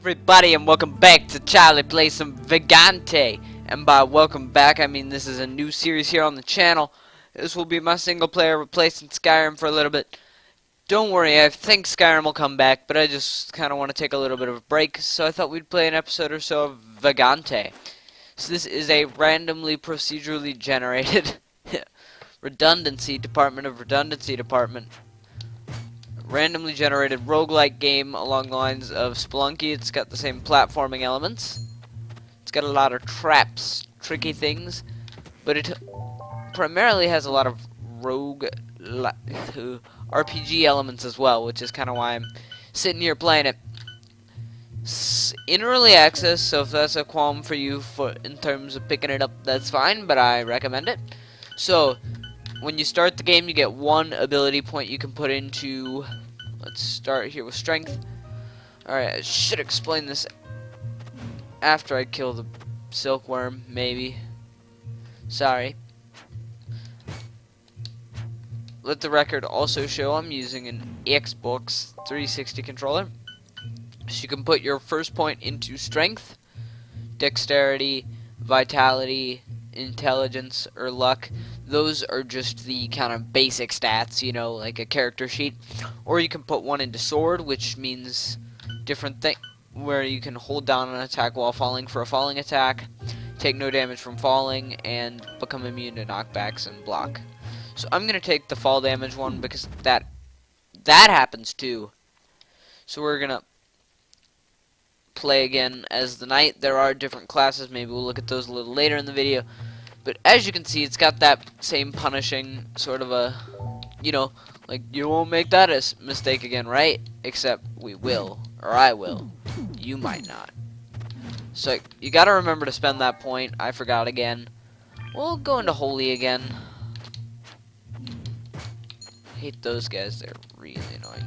everybody, and welcome back to Charlie Plays some Vagante. And by welcome back, I mean this is a new series here on the channel. This will be my single player replacing Skyrim for a little bit. Don't worry, I think Skyrim will come back, but I just kind of want to take a little bit of a break, so I thought we'd play an episode or so of Vagante. So this is a randomly procedurally generated redundancy department. Randomly generated roguelike game along the lines of Spelunky. It's got the same platforming elements. It's got a lot of traps, tricky things, but it primarily has a lot of rogue RPG elements as well, which is kind of why I'm sitting here playing it. In early access, so if that's a qualm for you in terms of picking it up, that's fine, but I recommend it. So when you start the game, you get one ability point you can put into. Let's start here with strength. Alright, I should explain this after I kill the silkworm, maybe. Sorry. Let the record also show I'm using an Xbox 360 controller. So you can put your first point into strength, dexterity, vitality, intelligence, or luck. Those are just the kind of basic stats, you know, like a character sheet. Or you can put one into sword, which means different thing, where you can hold down an attack while falling for a falling attack, take no damage from falling, and become immune to knockbacks and block. So I'm gonna take the fall damage one because that happens too. So we're gonna play again as the knight. There are different classes. Maybe we'll look at those a little later in the video. But as you can see, it's got that same punishing sort of a, you know, like, you won't make that a mistake again, right? Except we will, or I will. You might not. So you gotta remember to spend that point. I forgot again. We'll go into holy again. Hate those guys. They're really annoying.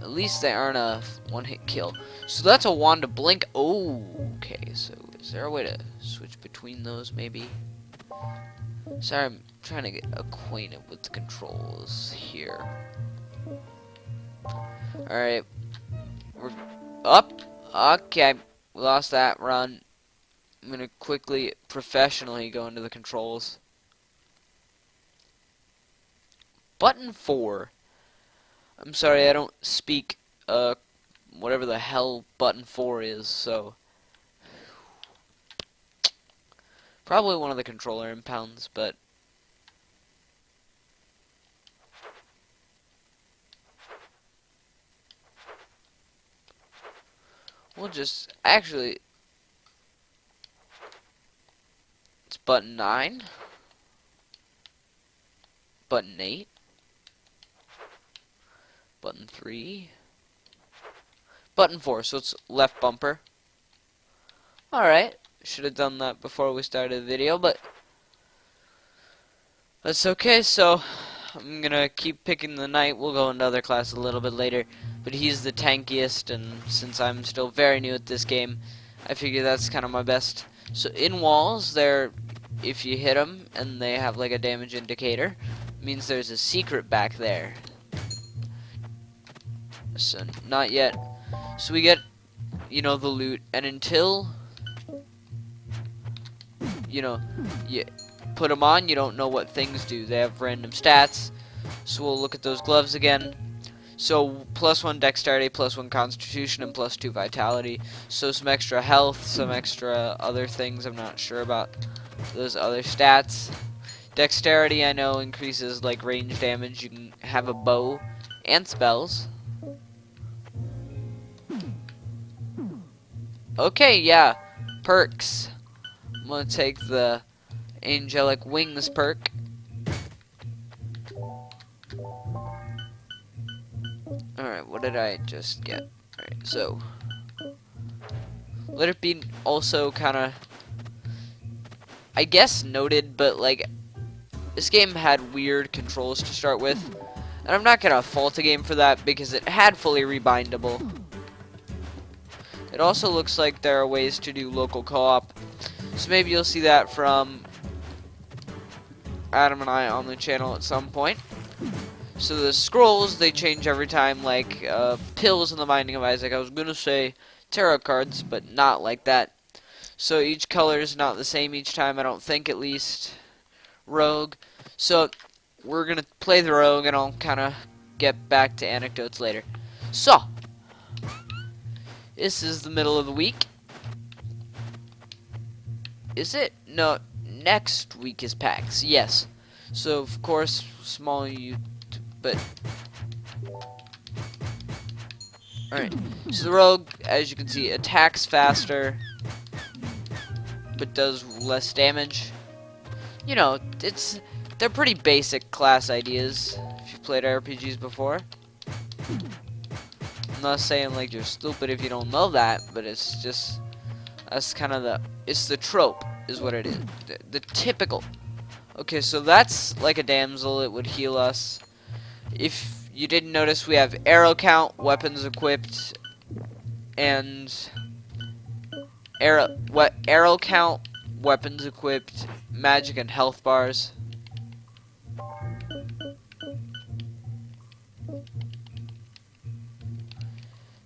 At least they aren't a one-hit kill. So that's a wand to blink. Oh, okay. So is there a way to switch between those, maybe? Sorry, I'm trying to get acquainted with the controls here. Alright. We're up. Okay. We lost that run. I'm going to quickly, professionally go into the controls. Button 4. I'm sorry, I don't speak, whatever the hell button 4 is, so. Probably one of the controller impounds, but. We'll just, actually, it's button 9, button 8, button 3, button 4, so it's left bumper. Alright, should have done that before we started the video, but that's okay. So I'm gonna keep picking the knight. We'll go into other classes a little bit later, but he's the tankiest, and since I'm still very new at this game, I figure that's kind of my best. So in walls, there, if you hit them and they have like a damage indicator, means there's a secret back there. So not yet. So we get, you know, the loot, and until, you know, you put them on, you don't know what things do. They have random stats. So we'll look at those gloves again. So +1 dexterity, +1 constitution, and +2 vitality. So some extra health, some extra other things. I'm not sure about those other stats. Dexterity, I know, increases like range damage. You can have a bow and spells. Okay, yeah, perks. I'm gonna take the angelic wings perk. Alright, what did I just get? Alright, so let it be also kinda, I guess, noted, but like, this game had weird controls to start with, and I'm not gonna fault a game for that because it had fully rebindable. It also looks like there are ways to do local co-op, so maybe you'll see that from Adam and I on the channel at some point. So the scrolls, they change every time, like pills in the Binding of Isaac. I was gonna say tarot cards, but not like that. So each color is not the same each time, I don't think, at least. Rogue. So we're gonna play the rogue, and I'll kind of get back to anecdotes later. So this is the middle of the week. Is it? No, next week is PAX. Yes. So of course, small you, but alright. So the rogue, as you can see, attacks faster, but does less damage. You know, they're pretty basic class ideas if you've played RPGs before. I'm not saying like you're stupid if you don't know that, but it's just that's kind of it's the trope is what it is. The typical. Okay, so that's like a damsel. It would heal us. If you didn't notice, we have arrow count, weapons equipped, and arrow count, weapons equipped, magic, and health bars.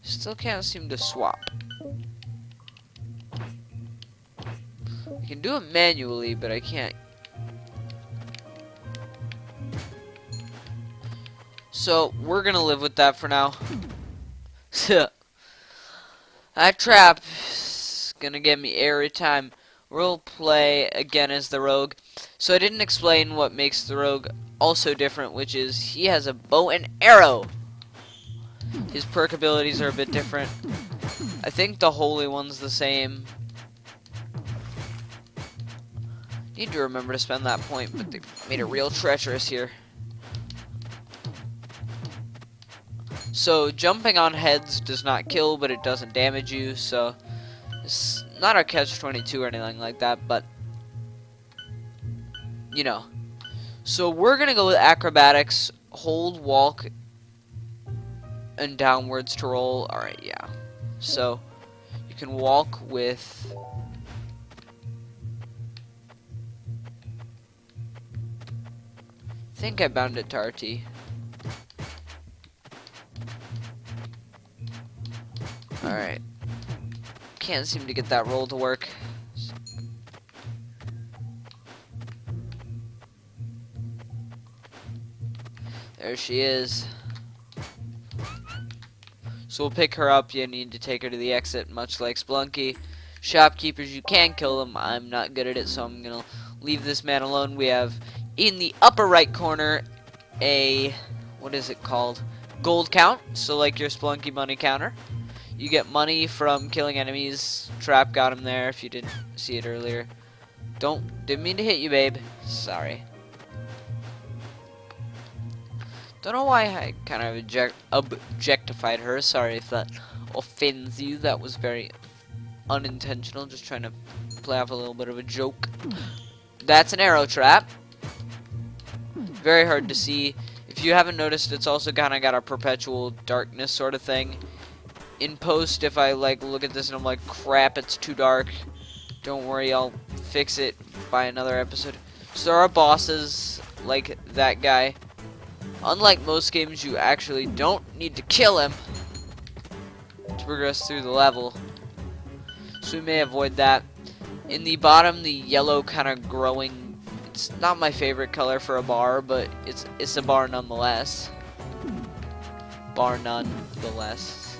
Still can't seem to swap. I can do it manually, but I can't. So we're gonna live with that for now. That trap is gonna get me every time. We'll play again as the rogue. So I didn't explain what makes the rogue also different, which is he has a bow and arrow. His perk abilities are a bit different. I think the holy one's the same. Need to remember to spend that point, but they made it real treacherous here. So jumping on heads does not kill, but it doesn't damage you, so it's not a catch-22 or anything like that, but you know. So we're gonna go with acrobatics, hold, walk, and downwards to roll. Alright, yeah. So you can walk with I think I bound it to RT. Alright. Can't seem to get that roll to work. There she is. So we'll pick her up. You need to take her to the exit, much like Splunky. Shopkeepers, you can kill them. I'm not good at it, so I'm gonna leave this man alone. We have in the upper right corner a, what is it called? Gold count. So like your Splunky money counter. You get money from killing enemies. Trap got him there if you didn't see it earlier. Didn't mean to hit you, babe. Sorry. Don't know why I kind of objectified her. Sorry if that offends you. That was very unintentional. Just trying to play off a little bit of a joke. That's an arrow trap. Very hard to see. If you haven't noticed, it's also kind of got a perpetual darkness sort of thing. In post, if I like look at this and I'm like, crap, it's too dark, don't worry, I'll fix it by another episode. So there are bosses like that guy. Unlike most games, you actually don't need to kill him to progress through the level, so we may avoid that. In the bottom, the yellow kind of growing, it's not my favorite color for a bar, but it's a bar nonetheless. Bar nonetheless.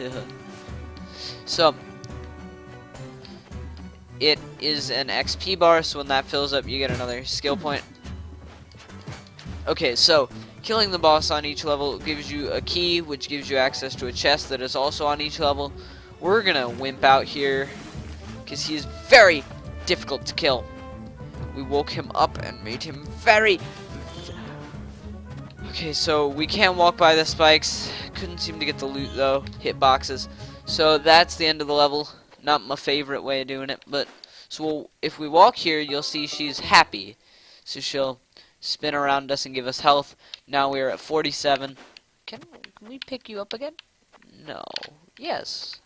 So it is an XP bar, so when that fills up, you get another skill point. Okay, so killing the boss on each level gives you a key, which gives you access to a chest that is also on each level. We're gonna wimp out here because he is very difficult to kill. We woke him up and made him very... Okay, so we can't walk by the spikes. Couldn't seem to get the loot though. Hit boxes. So that's the end of the level. Not my favorite way of doing it, but so if we walk here, you'll see she's happy. So she'll spin around us and give us health. Now we're at 47. Can we pick you up again? No. Yes.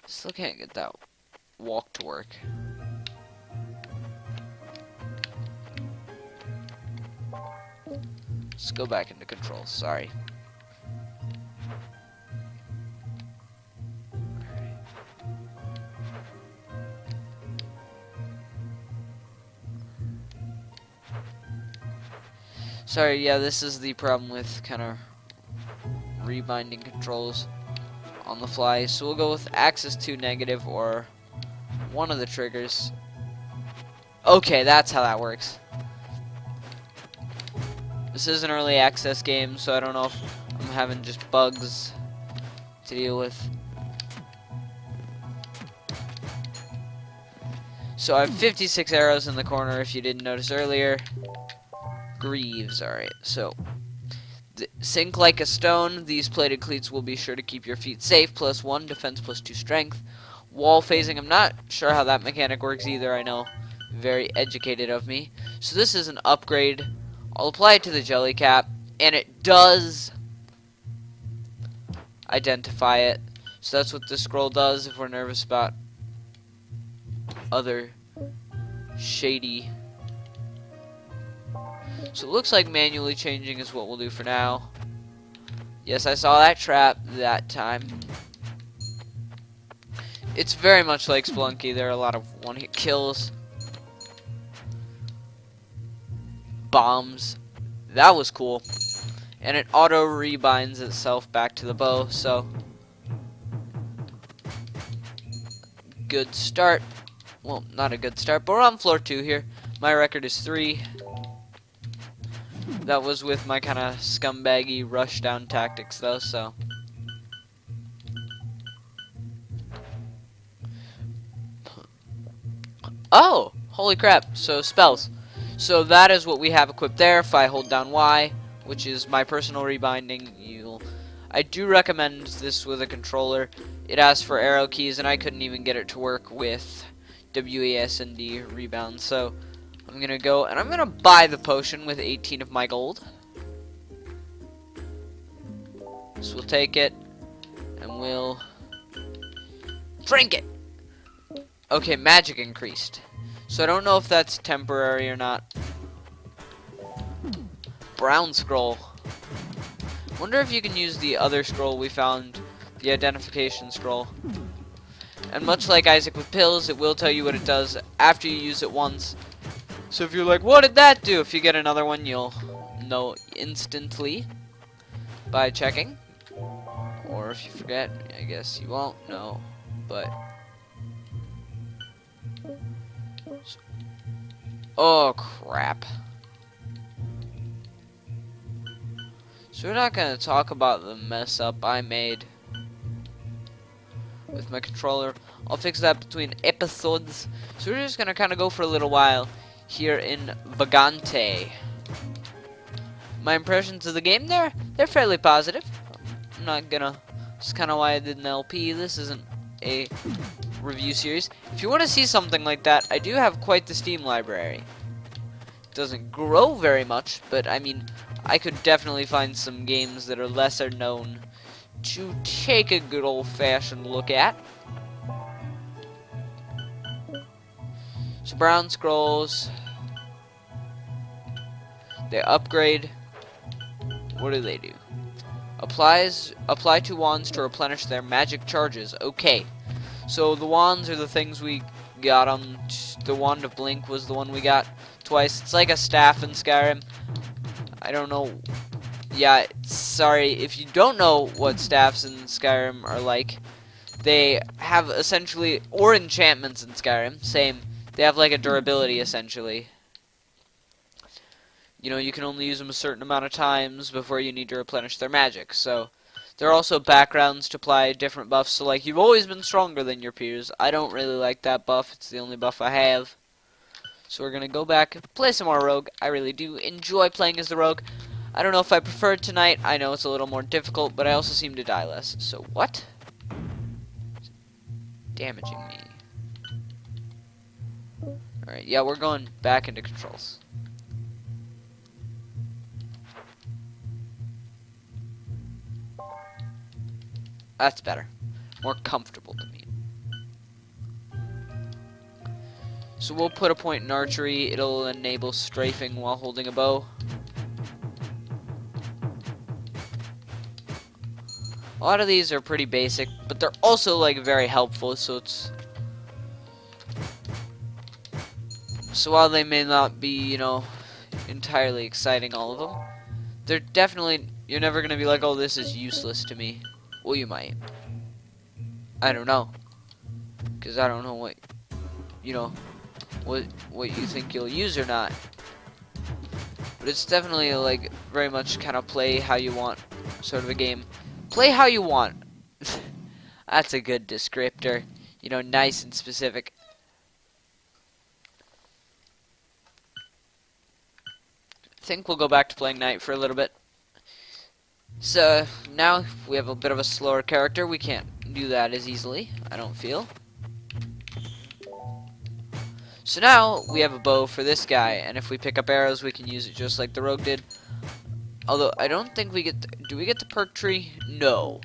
Still can't get that walk to work. Let's go back into controls. Sorry. Sorry, yeah, this is the problem with kind of rebinding controls on the fly. So we'll go with axis 2 negative or one of the triggers. Okay, that's how that works. This is an early access game, so I don't know if I'm having just bugs to deal with. So I have 56 arrows in the corner, if you didn't notice earlier. Greaves, alright, so sink like a stone. These plated cleats will be sure to keep your feet safe. +1 defense, +2 strength. Wall phasing, I'm not sure how that mechanic works either. I know, very educated of me. So this is an upgrade. I'll apply it to the jelly cap, and it does identify it. So that's what this scroll does if we're nervous about other shady. So it looks like manually changing is what we'll do for now. Yes, I saw that trap that time. It's very much like Splunky. There are a lot of one-hit kills. Bombs. That was cool. And it auto-rebinds itself back to the bow, so good start. Well, not a good start, but we're on floor 2 here. My record is 3. That was with my kind of scumbaggy rush down tactics though, so. Oh, holy crap. So spells. So that is what we have equipped there. If I hold down Y, which is my personal rebinding, I do recommend this with a controller. It asks for arrow keys, and I couldn't even get it to work with WASD rebound. So I'm gonna go and I'm gonna buy the potion with 18 of my gold. So we'll take it and we'll drink it. Okay, magic increased. So I don't know if that's temporary or not. Brown scroll. Wonder if you can use the other scroll we found, the identification scroll. And much like Isaac with pills, it will tell you what it does after you use it once. So if you're like, what did that do? If you get another one, you'll know instantly by checking. Or if you forget, I guess you won't know. But oh crap. So we're not going to talk about the mess up I made with my controller. I'll fix that between episodes. So we're just going to kind of go for a little while here in Vagante. My impressions of the game, they're fairly positive. I'm not gonna, that's kind of why I did an LP. This isn't a review series. If you want to see something like that, I do have quite the Steam library. It doesn't grow very much, but I mean, I could definitely find some games that are lesser known to take a good old-fashioned look at. So brown scrolls, they upgrade. What do they do? Apply to wands to replenish their magic charges. Okay, so the wands are the things we got on. The wand of blink was the one we got twice. It's like a staff in Skyrim. I don't know. Yeah, sorry if you don't know what staffs in Skyrim are like. They have essentially, or enchantments in Skyrim, same. They have like a durability essentially. You know, you can only use them a certain amount of times before you need to replenish their magic. So there are also backgrounds to apply different buffs. So like, you've always been stronger than your peers. I don't really like that buff. It's the only buff I have. So we're gonna go back, play some more rogue. I really do enjoy playing as the rogue. I don't know if I prefer it tonight. I know it's a little more difficult, but I also seem to die less. So what? Damaging me. Alright, yeah, we're going back into controls. That's better. More comfortable to me. So we'll put a point in archery. It'll enable strafing while holding a bow. A lot of these are pretty basic, but they're also like very helpful, so while they may not be, you know, entirely exciting, all of them, they're definitely, you're never gonna be like, oh, this is useless to me. Well, you might. I don't know, because I don't know what, you know, what you think you'll use or not. But it's definitely like very much kind of play how you want sort of a game. Play how you want. That's a good descriptor. You know, nice and specific. I think we'll go back to playing Knight for a little bit. So now we have a bit of a slower character. We can't do that as easily, I don't feel. So now we have a bow for this guy, and if we pick up arrows, we can use it just like the rogue did. Although I don't think we get. Do we get the perk tree? No.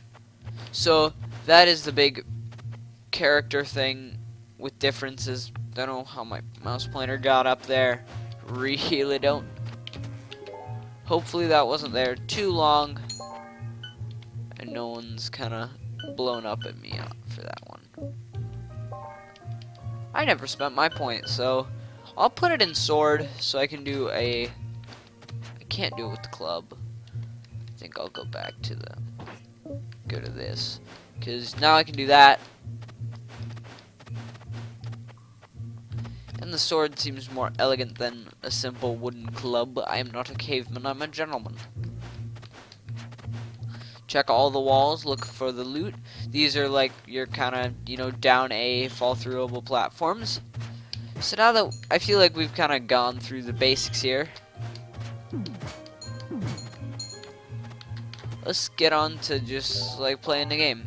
So that is the big character thing with differences. I don't know how my mouse pointer got up there. Really don't. Hopefully that wasn't there too long, and no one's kind of blown up at me for that one. I never spent my point, so I'll put it in sword so I can do a... I can't do it with the club. I think I'll go back to go to this, because now I can do that. And the sword seems more elegant than a simple wooden club. I am not a caveman, I'm a gentleman. Check all the walls, look for the loot. These are like your kind of, you know, down A, fall throughable platforms. So now that I feel like we've kind of gone through the basics here, let's get on to just like playing the game.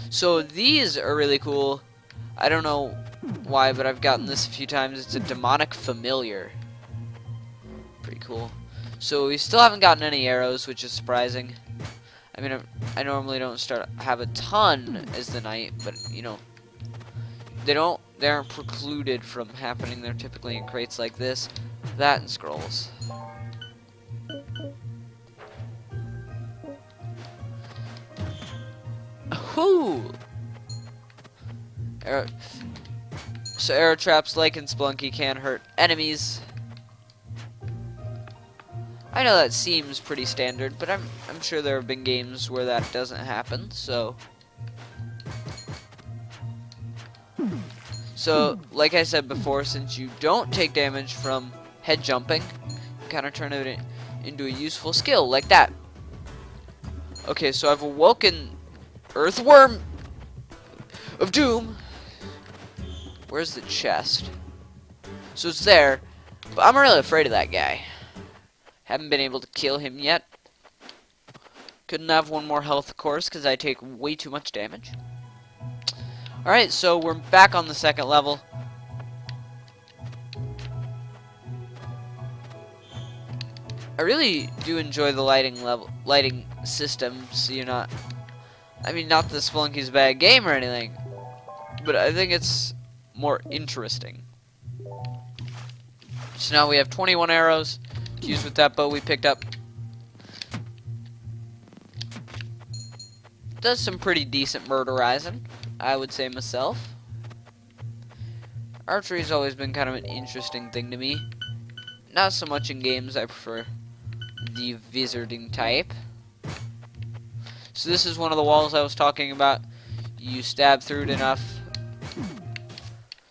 So these are really cool. I don't know why, but I've gotten this a few times. It's a demonic familiar. Pretty cool. So we still haven't gotten any arrows, which is surprising. I mean, I normally don't have a ton as the knight, but you know, they aren't precluded from happening. They're typically in crates like this, that, and scrolls. Whoo! So arrow traps, like in Splunky, can hurt enemies. I know that seems pretty standard, but I'm sure there have been games where that doesn't happen, so... So, like I said before, since you don't take damage from head jumping, you kind of turn it into a useful skill, like that. Okay, so I've awoken Earthworm of Doom. Where's the chest? So it's there, but I'm really afraid of that guy. Haven't been able to kill him yet. Couldn't have one more health, of course, because I take way too much damage. Alright, so we're back on the second level. I really do enjoy the lighting system, so you're not... I mean, not that Spelunky's a bad game or anything, but I think it's more interesting. So now we have 21 arrows to use with that bow we picked up. Does some pretty decent murderizing, I would say myself. Archery's always been kind of an interesting thing to me. Not so much in games, I prefer the wizarding type. So this is one of the walls I was talking about. You stab through it enough.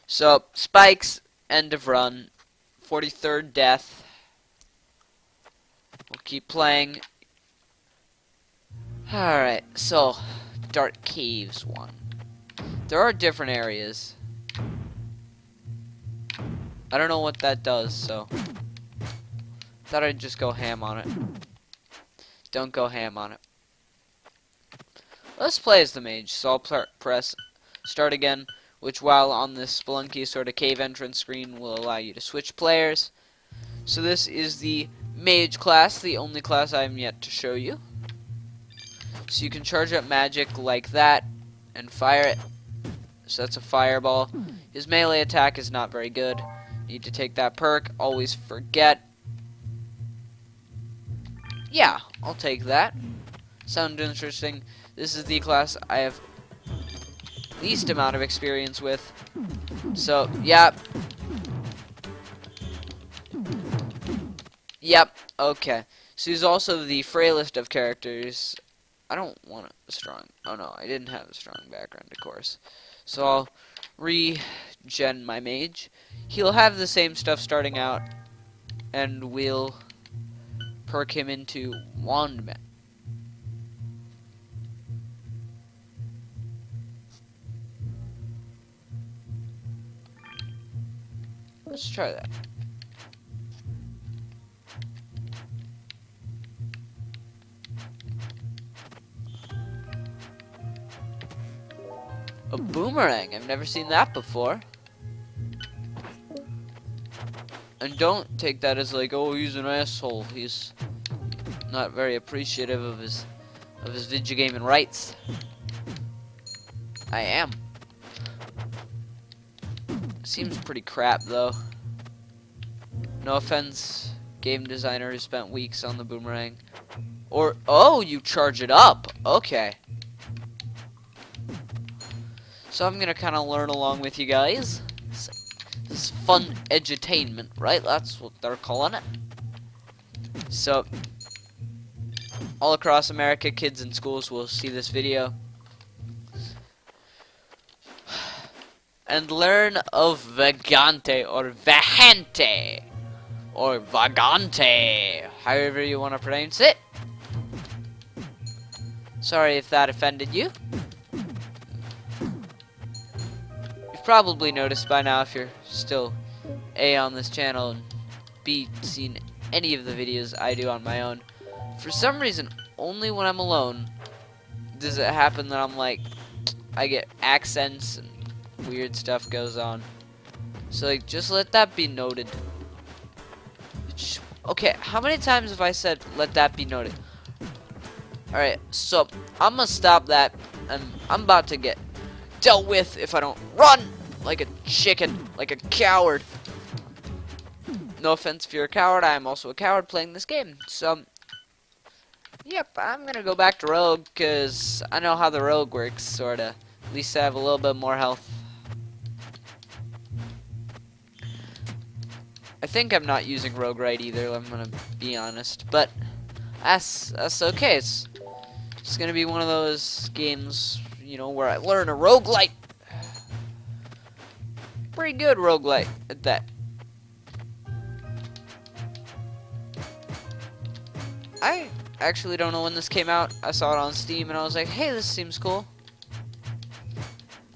So, spikes, end of run. 43rd death. We'll keep playing. Alright, so, Dark Caves 1. There are different areas. I don't know what that does, so... Thought I'd just go ham on it. Don't go ham on it. Let's play as the mage, so I'll press start again, which while on this Spelunky sort of cave entrance screen will allow you to switch players. So this is the mage class, the only class I'm yet to show you. So you can charge up magic like that and fire it. So that's a fireball. His melee attack is not very good. Need to take that perk. Always forget. Yeah, I'll take that. Sound interesting? This is the class I have least amount of experience with. So, yeah. Yep, okay. She's also the frailest of characters. I don't want a strong... Oh no, I didn't have a strong background, of course. So I'll regen my mage. He'll have the same stuff starting out, and we'll perk him into Wandman. Let's try that. A boomerang. I've never seen that before. And don't take that as like, oh, he's an asshole. He's not very appreciative of his video gaming rights. I am. Seems pretty crap though. No offense, game designer who spent weeks on the boomerang. Or, oh, you charge it up. Okay. So I'm gonna kind of learn along with you guys. This is fun edutainment, right? That's what they're calling it. So, all across America, kids in schools will see this video and learn of Vagante or Vagante or Vagante, however you want to pronounce it. Sorry if that offended you. You've probably noticed by now, if you're still A on this channel and B seen any of the videos I do on my own, for some reason only when I'm alone does it happen that I'm like, I get accents and weird stuff goes on. So like, just let that be noted. Okay, how many times have I said let that be noted? Alright, so I'm gonna stop that, and I'm about to get dealt with if I don't run like a chicken, like a coward. No offense if you're a coward, I am also a coward playing this game. So, yep, I'm gonna go back to Rogue, because I know how the Rogue works, sorta. At least I have a little bit more health. I think I'm not using Rogue right either, I'm gonna be honest. But, that's okay. It's gonna be one of those games, you know, where I learn a roguelite. Pretty good roguelite at that. I actually don't know when this came out. I saw it on Steam and I was like, hey, this seems cool.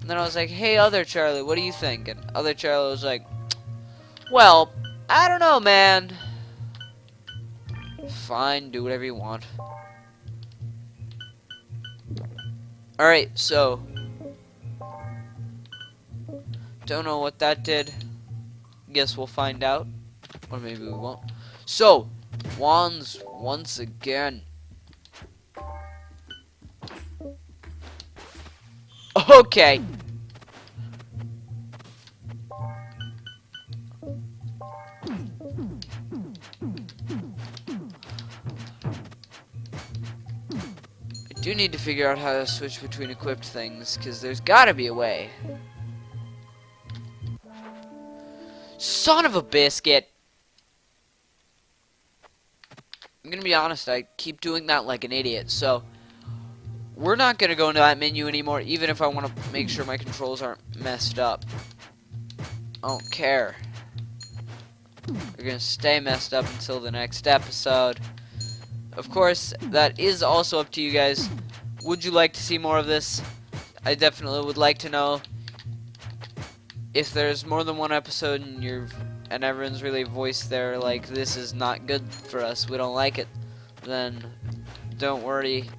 And then I was like, hey, Other Charlie, what do you think? And Other Charlie was like, well, I don't know, man. Fine, do whatever you want. Alright, so don't know what that did. Guess we'll find out. Or maybe we won't. So, wands once again. Okay. I do need to figure out how to switch between equipped things, because there's gotta be a way. Son of a biscuit! I'm gonna be honest, I keep doing that like an idiot, so we're not gonna go into that menu anymore, even if I want to make sure my controls aren't messed up. I don't care. We're gonna stay messed up until the next episode. Of course, that is also up to you guys. Would you like to see more of this? I definitely would like to know. If there's more than one episode and everyone's really voiced there like, this is not good for us, we don't like it, then don't worry.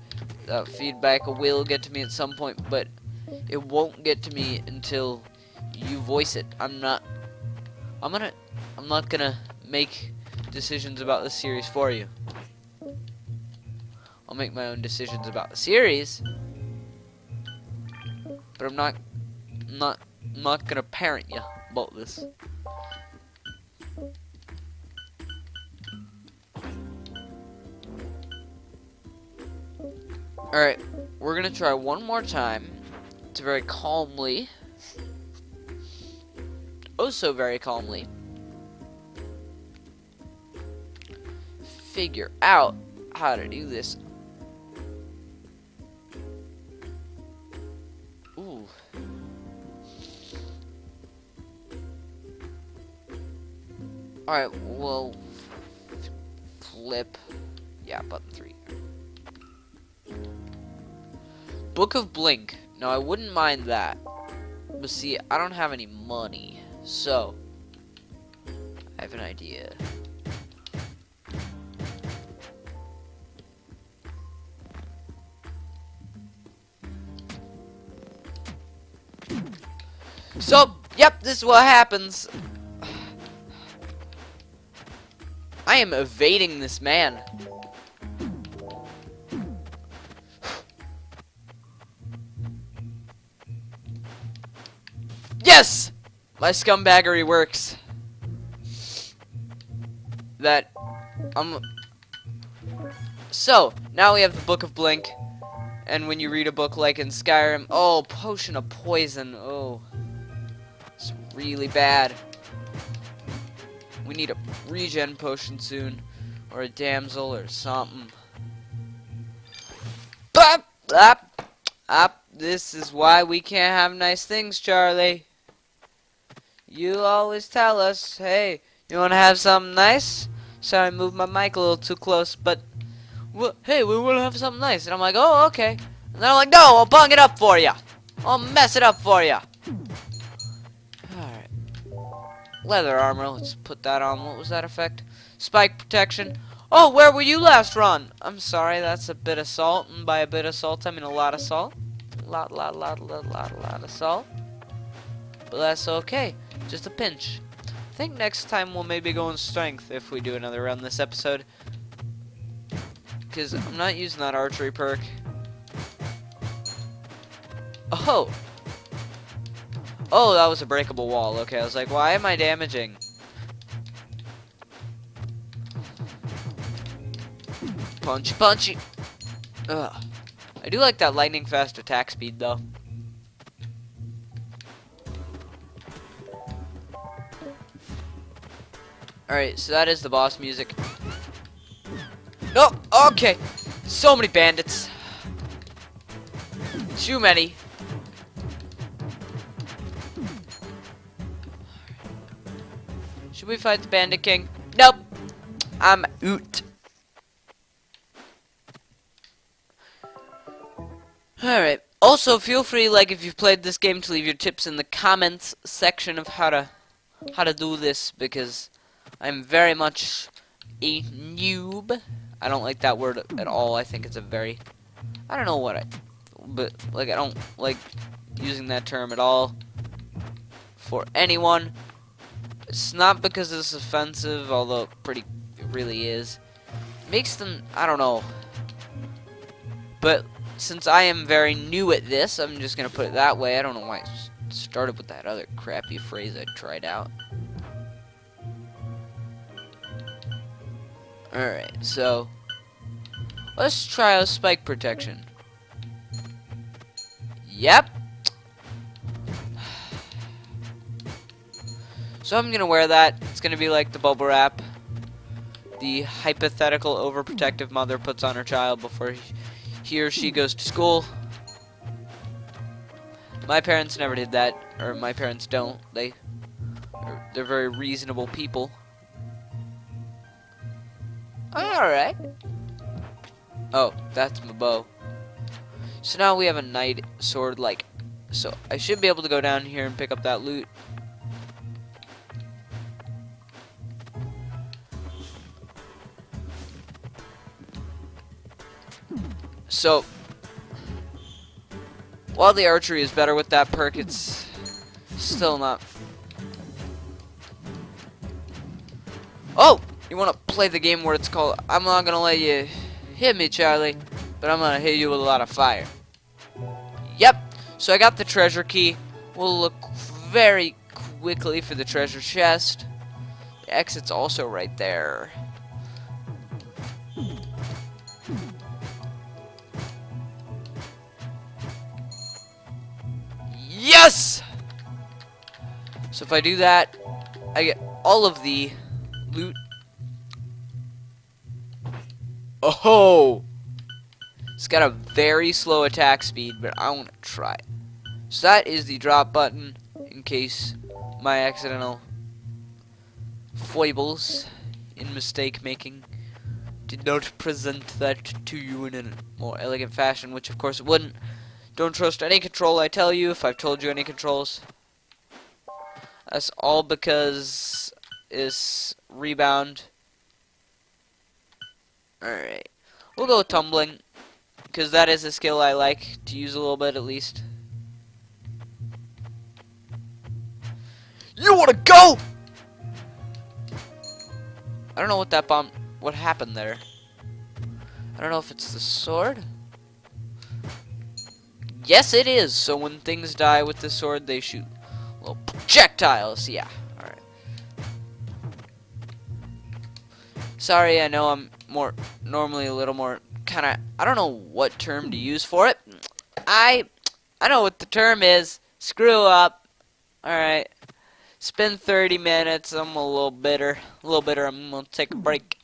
That feedback will get to me at some point, but it won't get to me until you voice it. I'm not gonna make decisions about the series for you. I'll make my own decisions about the series, but I'm not gonna parent you about this. Alright, we're gonna try one more time to very calmly, oh so very calmly, figure out how to do this. Ooh. Alright, well, flip. Yeah, button 3. Book of Blink. Now, I wouldn't mind that. But see, I don't have any money. So, I have an idea. So, yep, this is what happens. I am evading this man. Yes! My scumbaggery works. So, now we have the Book of Blink. And when you read a book like in Skyrim, oh, Potion of Poison, oh. It's really bad. We need a regen potion soon. Or a damsel or something. Bop! Up! Up! This is why we can't have nice things, Charlie. You always tell us, hey, you want to have something nice? Sorry, I moved my mic a little too close, but, well, hey, we want to have something nice. And I'm like, oh, okay. And then I'm like, no, I'll bung it up for you. I'll mess it up for you. Alright. Leather armor, let's put that on. What was that effect? Spike protection. Oh, where were you last run? I'm sorry, that's a bit of salt. And by a bit of salt, I mean a lot of salt. Lot of salt. But that's okay. Just a pinch. I think next time we'll maybe go in strength if we do another run this episode. Because I'm not using that archery perk. Oh! Oh, that was a breakable wall. Okay, I was like, why am I damaging? Punchy, punchy! Ugh. I do like that lightning fast attack speed, though. Alright, so that is the boss music. Oh, okay. So many bandits. Too many. Should we fight the Bandit King? Nope. I'm out. Alright. Also, feel free, like, if you've played this game, to leave your tips in the comments section of how to do this, because I'm very much a noob. I don't like that word at all. I think it's a very, I don't know what but like I don't like using that term at all for anyone. It's not because it's offensive, although it really is. It makes them, I don't know. But since I am very new at this, I'm just gonna put it that way. I don't know why I started with that other crappy phrase I tried out. Alright, so let's try a spike protection. Yep. So I'm gonna wear that. It's gonna be like the bubble wrap the hypothetical overprotective mother puts on her child before he or she goes to school. My parents never did that, or my parents don't. They're very reasonable people. Alright. Oh, that's my bow. So now we have a knight sword, like, so I should be able to go down here and pick up that loot. So, while the archery is better with that perk, it's still not. Oh! You want to play the game where it's called, I'm not going to let you hit me, Charlie, but I'm going to hit you with a lot of fire. Yep. So I got the treasure key. We'll look very quickly for the treasure chest. The exit's also right there. Yes! So if I do that, I get all of the loot. Oh! It's got a very slow attack speed, but I want to try it. So that is the drop button, in case my accidental foibles in mistake making did not present that to you in a more elegant fashion, which of course it wouldn't. Don't trust any control I tell you if I've told you any controls. That's all because it's rebound. Alright. We'll go with tumbling, because that is a skill I like to use a little bit at least. You wanna go? I don't know what that bomb, what happened there. I don't know if it's the sword. Yes, it is. So when things die with the sword, they shoot little projectiles. Yeah. Alright. Sorry, I know I'm normally a little more kind of, I don't know what term to use for it. I know what the term is. Screw up. Alright. It's been 30 minutes. I'm a little bitter. I'm going to take a break.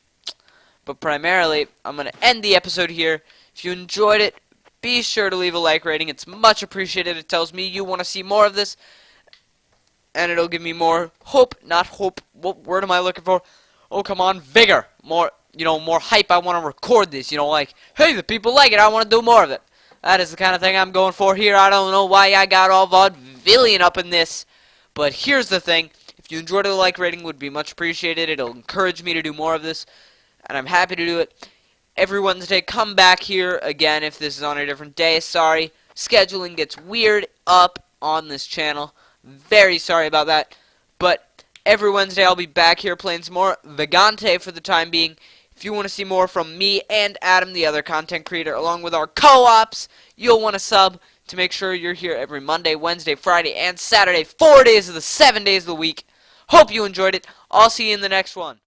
But primarily, I'm going to end the episode here. If you enjoyed it, be sure to leave a like rating. It's much appreciated. It tells me you want to see more of this. And it'll give me more hope. Not hope. What word am I looking for? Oh, come on. Vigor. More, more hype. I want to record this. Like, hey, the people like it. I want to do more of it. That is the kind of thing I'm going for here. I don't know why I got all vaudevillian up in this. But here's the thing. If you enjoyed it, a like rating would be much appreciated. It'll encourage me to do more of this. And I'm happy to do it. Every Wednesday, come back here again if this is on a different day. Sorry. Scheduling gets weird up on this channel. Very sorry about that. But every Wednesday, I'll be back here playing some more Vagante for the time being. If you want to see more from me and Adam, the other content creator, along with our co-ops, you'll want to sub to make sure you're here every Monday, Wednesday, Friday, and Saturday. 4 days of the 7 days of the week. Hope you enjoyed it. I'll see you in the next one.